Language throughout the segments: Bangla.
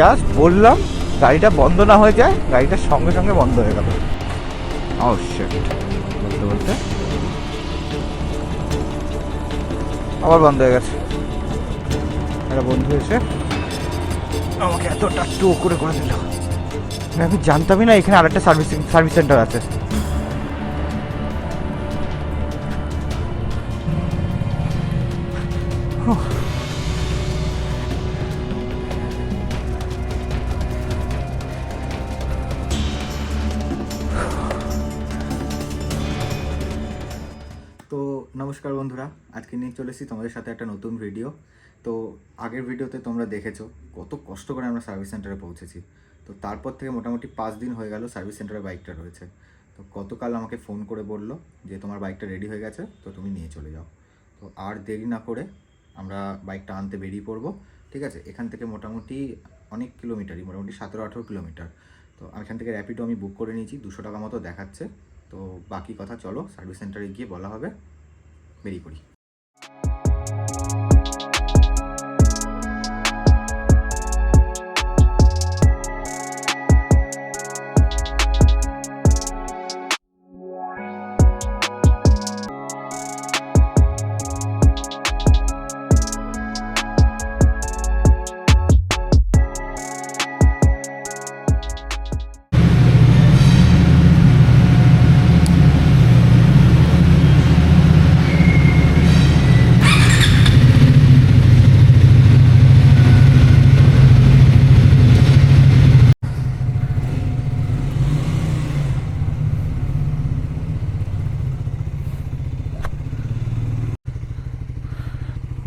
জাস্ট বললাম গাড়িটা বন্ধ না হয়ে যায়, গাড়িটা সঙ্গে সঙ্গে বন্ধ হয়ে গেল। বলতে বলতে আবার বন্ধ হয়ে গেছে। একটা বন্ধু এসে আমাকে এতটা টো করে দিল, আমি জানতামই না এখানে আরেকটা সার্ভিস সেন্টার আছে। তো নমস্কার বন্ধুরা, আজকে নিয়ে চলে এসেছি তোমাদের সাথে একটা নতুন ভিডিও। তো আগের ভিডিওতে তোমরা দেখেছো কত কষ্ট করে আমরা সার্ভিস সেন্টারে পৌঁছেছি। তো তারপর থেকে মোটামুটি 5 দিন হয়ে গেল সার্ভিস সেন্টারে বাইকটা রয়েছে। তো গতকাল আমাকে ফোন করে বললো যে তোমার বাইকটা রেডি হয়ে গেছে, তো তুমি নিয়ে চলে যাও। তো আর দেরি না করে আমরা বাইকটা আনতে বেরিয়ে পড়বো। ঠিক আছে, এখান থেকে মোটামুটি অনেক কিলোমিটারই, মোটামুটি 17-18 কিলোমিটার। তো এখান থেকে র্যাপিডো আমি বুক করে নিয়েছি, 200 টাকা মতো দেখাচ্ছে। তো বাকি কথা চলো সার্ভিস সেন্টারে গিয়ে বলা হবে, বেরিয়ে পড়ি।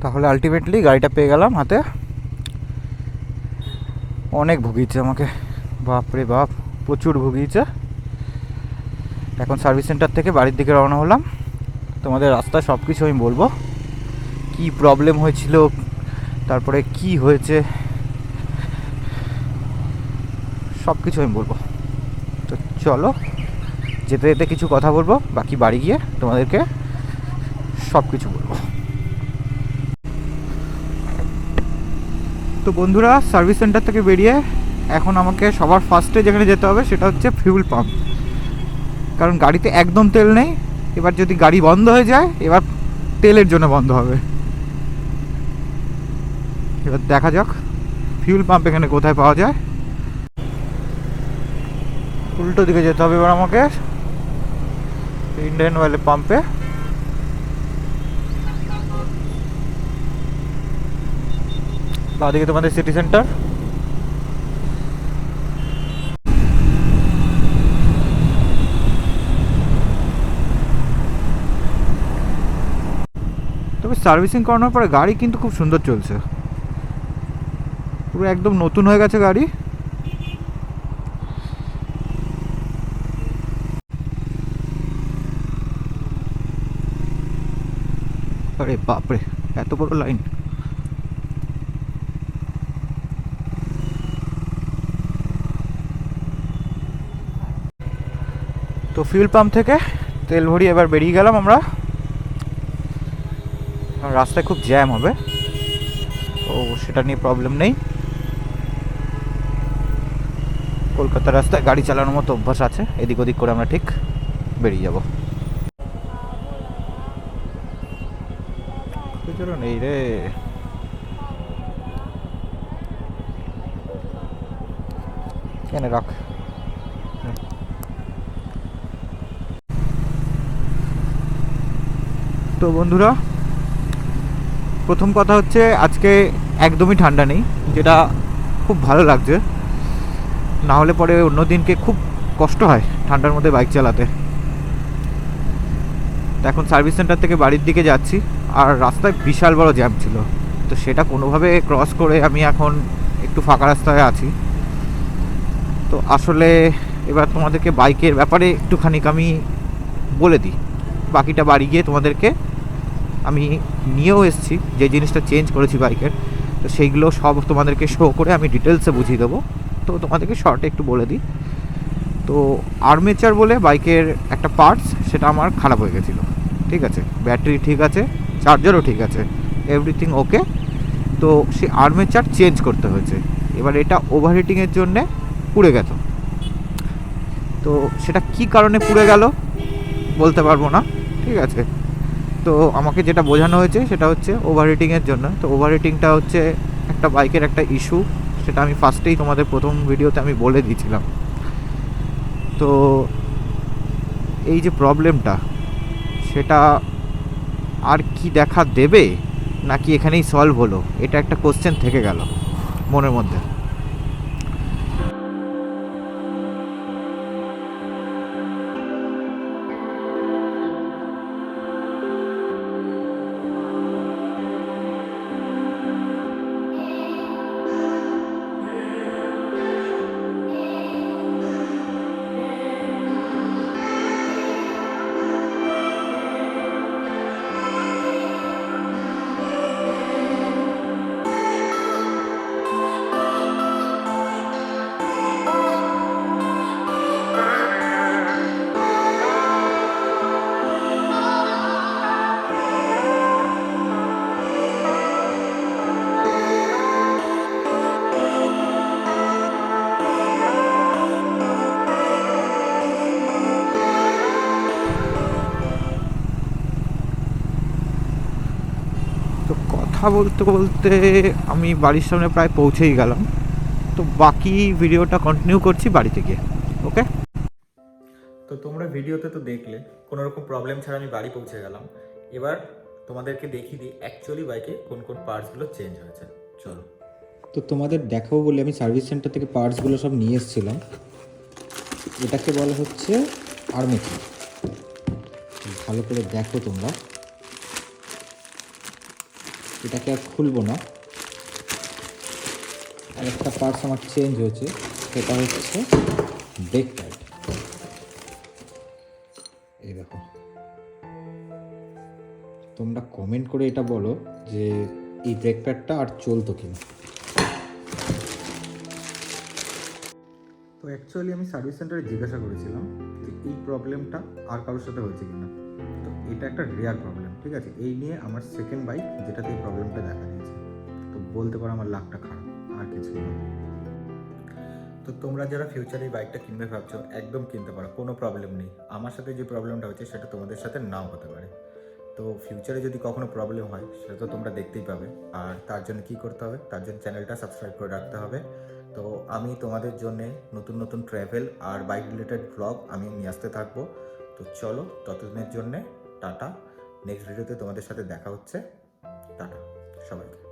তাহলে আলটিমেটলি গাড়িটা পেয়ে গেলাম হাতে। অনেক ভুগিয়েছে আমাকে, বাপরে বাপ, প্রচুর ভুগিয়েছে। এখন সার্ভিস সেন্টার থেকে বাড়ির দিকে রওনা হলাম। তোমাদের রাস্তায় সব কিছু আমি বলবো, কি প্রবলেম হয়েছিল, তারপরে কি হয়েছে, সব কিছু আমি বলবো। তো চলো যেতে যেতে কিছু কথা বলবো, বাকি বাড়ি গিয়ে তোমাদেরকে সব কিছু বলবো। তো বন্ধুরা, সার্ভিস সেন্টার থেকে বেরিয়ে এখন আমাকে সবার ফার্স্টে যেখানে যেতে হবে সেটা হচ্ছে ফিউল পাম্প, কারণ গাড়িতে একদম তেল নেই। এবার যদি গাড়ি বন্ধ হয়ে যায়, এবার তেলের জন্য বন্ধ হবে। এবার দেখা যাক ফিউল পাম্প এখানে কোথায় পাওয়া যায়। উল্টো দিকে যেতে হবে এবার আমাকে, ইন্ডিয়ান অয়েলের পাম্পে। বাঁদিকে তোমাদের সিটি সেন্টার। তবে সার্ভিসিং করানোর পরে গাড়ি কিন্তু খুব সুন্দর চলছে, পুরো একদম নতুন হয়ে গেছে গাড়ি। আরে বাপরে, এত বড় লাইন! তো ফিউল পাম্প থেকে তেল ভরিয়ে এবার বেরিয়ে গেলাম আমরা। রাস্তায় খুব জ্যাম হবে, তো সেটা নিয়ে প্রবলেম নেই। কলকাতার রাস্তায় গাড়ি চালানোর মতো অভ্যাস আছে, এদিক ওদিক করে আমরা ঠিক বেরিয়ে যাব। নেই রে, কেন রাখ। তো বন্ধুরা, প্রথম কথা হচ্ছে আজকে একদমই ঠান্ডা নেই, যেটা খুব ভালো লাগছে। না হলে পরে অন্য দিনকে খুব কষ্ট হয় ঠান্ডার মধ্যে বাইক চালাতে। তো এখন সার্ভিস সেন্টার থেকে বাড়ির দিকে যাচ্ছি, আর রাস্তায় বিশাল বড় জ্যাম ছিল। তো সেটা কোনোভাবে ক্রস করে আমি এখন একটু ফাঁকা রাস্তায় আছি। তো আসলে এবার তোমাদেরকে বাইকের ব্যাপারে একটুখানি আমি বলে দিই, বাকিটা বাড়ি গিয়ে তোমাদেরকে আমি নিয়েও এসেছি, যে জিনিসটা চেঞ্জ করেছি বাইকের, তো সেইগুলো সব তোমাদেরকে শো করে আমি ডিটেলসে বুঝিয়ে দেবো। তো তোমাদেরকে শর্টে একটু বলে দিই। তো আর্মেচার বলে বাইকের একটা পার্টস, সেটা আমার খারাপ হয়ে গেছিলো। ঠিক আছে, ব্যাটারি ঠিক আছে, চার্জারও ঠিক আছে, এভরিথিং ওকে। তো সেই আর্মেচার চেঞ্জ করতে হয়েছে। এবার এটা ওভারহিটিংয়ের জন্যে পুড়ে গেল। তো সেটা কি কারণে পুড়ে গেল বলতে পারবো না, ঠিক আছে। তো আমাকে যেটা বোঝানো হয়েছে সেটা হচ্ছে ওভারহিটিংয়ের জন্য। তো ওভারহিটিংটা হচ্ছে একটা বাইকের একটা ইস্যু, সেটা আমি ফার্স্টেই তোমাদের প্রথম ভিডিওতে আমি বলে দিয়েছিলাম। তো এই যে প্রবলেমটা, সেটা আর কি দেখা দেবে নাকি এখানেই সলভ হলো, এটা একটা কোশ্চেন থেকে গেল মনের মধ্যে। তো কথা বলতে বলতে আমি বাড়ির সামনে প্রায় পৌঁছেই গেলাম। তো বাকি ভিডিওটা কন্টিনিউ করছি বাড়িতে গিয়ে। ওকে, তো তোমরা ভিডিওতে তো দেখলে কোনো রকম প্রবলেম ছাড়া আমি বাড়ি পৌঁছে গেলাম। এবার তোমাদেরকে দেখিয়ে দিই অ্যাকচুয়ালি বাইকে কোন কোন পার্টসগুলো চেঞ্জ হয়েছে। চলো। তো তোমাদের দেখাবো বলে আমি সার্ভিস সেন্টার থেকে পার্টসগুলো সব নিয়ে এসেছিলাম। এটাকে বলা হচ্ছে আর্মেচার। ভালো করে দেখো তোমরা, এটাকে আর খুলবো না। আর একটা পার্টস আমার চেঞ্জ হয়েছে, সেটা হচ্ছে ব্রেক প্যাড। এই দেখো, তোমরা কমেন্ট করে এটা বলো যে এই ব্রেক প্যাডটা আর চলতো কিনা। তো অ্যাকচুয়ালি আমি সার্ভিস সেন্টারে জিজ্ঞাসা করেছিলাম যে এই প্রবলেমটা আর কারোর সাথে হয়েছে কিনা। তো এটা একটা রেয়ার প্রবলেম, ঠিক আছে। এই নিয়ে আমার সেকেন্ড বাইক যেটাতে এই প্রবলেমটা দেখা দিয়েছে। তো বলতে পারো আমার লাকটা খারাপ, আর কিছু না। তো তোমরা যারা ফিউচারে এই বাইকটা কিনবে ভাবছো, একদম কিনতে পারো, কোনো প্রবলেম নেই। আমার সাথে যে প্রবলেমটা হচ্ছে সেটা তোমাদের সাথে নাও হতে পারে। তো ফিউচারে যদি কখনো প্রবলেম হয় সেটা তো তোমরা দেখতেই পাবে। আর তার জন্য কি করতে হবে, তার জন্য চ্যানেলটা সাবস্ক্রাইব করে রাখতে হবে। তো আমি তোমাদের জন্য নতুন নতুন ট্র্যাভেল আর বাইক রিলেটেড ব্লগ আমি নিয়ে আসতে থাকবো। তো চলো, ততদিনের জন্যে টাটা। নেক্সট ভিডিওতে তোমাদের সাথে দেখা হচ্ছে। টাটা সবাইকে।